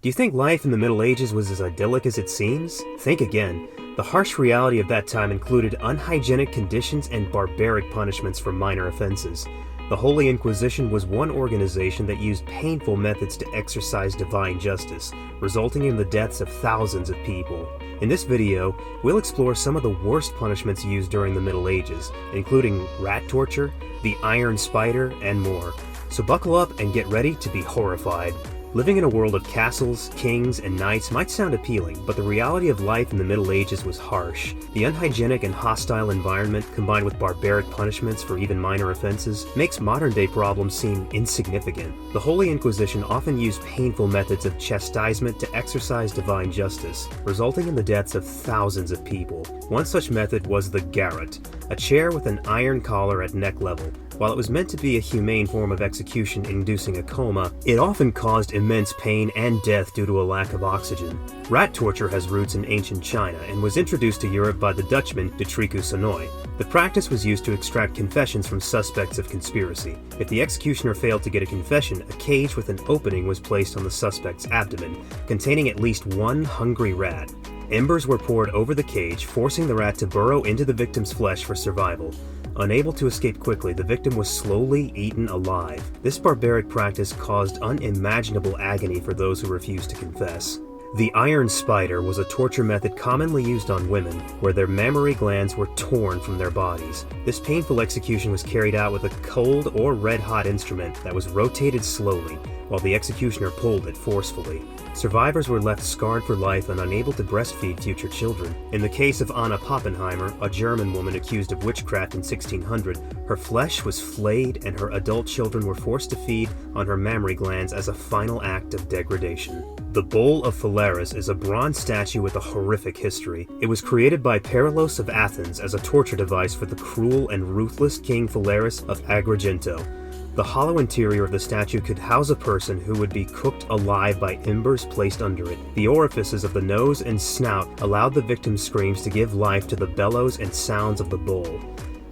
Do you think life in the Middle Ages was as idyllic as it seems? Think again. The harsh reality of that time included unhygienic conditions and barbaric punishments for minor offenses. The Holy Inquisition was one organization that used painful methods to exercise divine justice, resulting in the deaths of thousands of people. In this video, we'll explore some of the worst punishments used during the Middle Ages, including rat torture, the iron spider, and more. So buckle up and get ready to be horrified. Living in a world of castles, kings, and knights might sound appealing, but the reality of life in the Middle Ages was harsh. The unhygienic and hostile environment, combined with barbaric punishments for even minor offenses, makes modern-day problems seem insignificant. The Holy Inquisition often used painful methods of chastisement to exercise divine justice, resulting in the deaths of thousands of people. One such method was the garrote, a chair with an iron collar at neck level. While it was meant to be a humane form of execution inducing a coma, it often caused immense pain and death due to a lack of oxygen. Rat torture has roots in ancient China and was introduced to Europe by the Dutchman 𝗪𝗂𝗪𝗏. The practice was used to extract confessions from suspects of conspiracy. If the executioner failed to get a confession, a cage with an opening was placed on the suspect's abdomen, containing at least one hungry rat. Embers were poured over the cage, forcing the rat to burrow into the victim's flesh for survival. Unable to escape quickly, the victim was slowly eaten alive. This barbaric practice caused unimaginable agony for those who refused to confess. The iron spider was a torture method commonly used on women, where their mammary glands were torn from their bodies. This painful execution was carried out with a cold or red-hot instrument that was rotated slowly, while the executioner pulled it forcefully. Survivors were left scarred for life and unable to breastfeed future children. In the case of Anna Pappenheimer, a German woman accused of witchcraft in 1600, her flesh was flayed and her adult children were forced to feed on her mammary glands as a final act of degradation. The 𝗨𝘀𝗶𝗱𝗋 is a bronze statue with a horrific history. It was created by Perillus of Athens as a torture device for the cruel and ruthless King Phalaris of Agrigento. The hollow interior of the statue could house a person who would be cooked alive by embers placed under it. The orifices of the nose and snout allowed the victim's screams to give life to the bellows and sounds of the bull.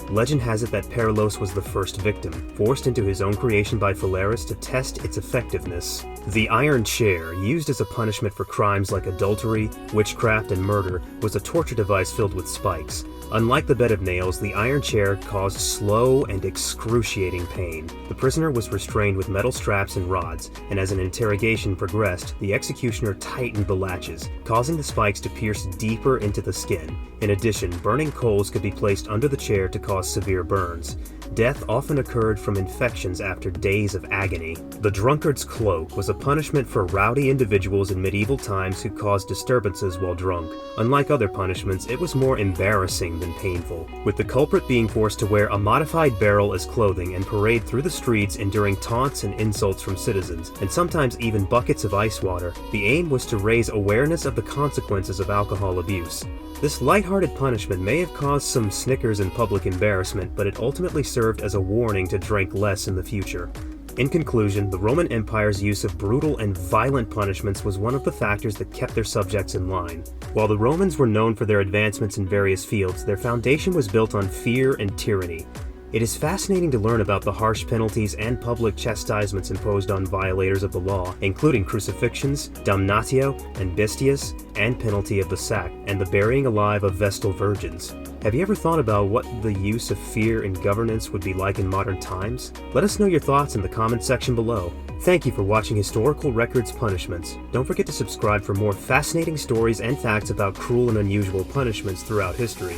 Legend has it that Perillus was the first victim, forced into his own creation by Phalaris to test its effectiveness. The iron chair, used as a punishment for crimes like adultery, witchcraft, and murder, was a torture device filled with spikes. Unlike the bed of nails, the iron chair caused slow and excruciating pain. The prisoner was restrained with metal straps and rods, and as an interrogation progressed, the executioner tightened the latches, causing the spikes to pierce deeper into the skin. In addition, burning coals could be placed under the chair to cause severe burns. Death often occurred from infections after days of agony. The drunkard's cloak was a punishment for rowdy individuals in medieval times who caused disturbances while drunk. Unlike other punishments, it was more embarrassing than painful, with the culprit being forced to wear a modified barrel as clothing and parade through the streets enduring taunts and insults from citizens, and sometimes even buckets of ice water. The aim was to raise awareness of the consequences of alcohol abuse. This lighthearted punishment may have caused some snickers and public embarrassment, but it ultimately served as a warning to drink less in the future. In conclusion, the Roman Empire's use of brutal and violent punishments was one of the factors that kept their subjects in line. While the Romans were known for their advancements in various fields, their foundation was built on fear and tyranny. It is fascinating to learn about the harsh penalties and public chastisements imposed on violators of the law, including crucifixions, damnatio and bestias, and penalty of the sack, and the burying alive of Vestal virgins. Have you ever thought about what the use of fear in governance would be like in modern times? Let us know your thoughts in the comment section below. Thank you for watching Historical Records Punishments. Don't forget to subscribe for more fascinating stories and facts about cruel and unusual punishments throughout history.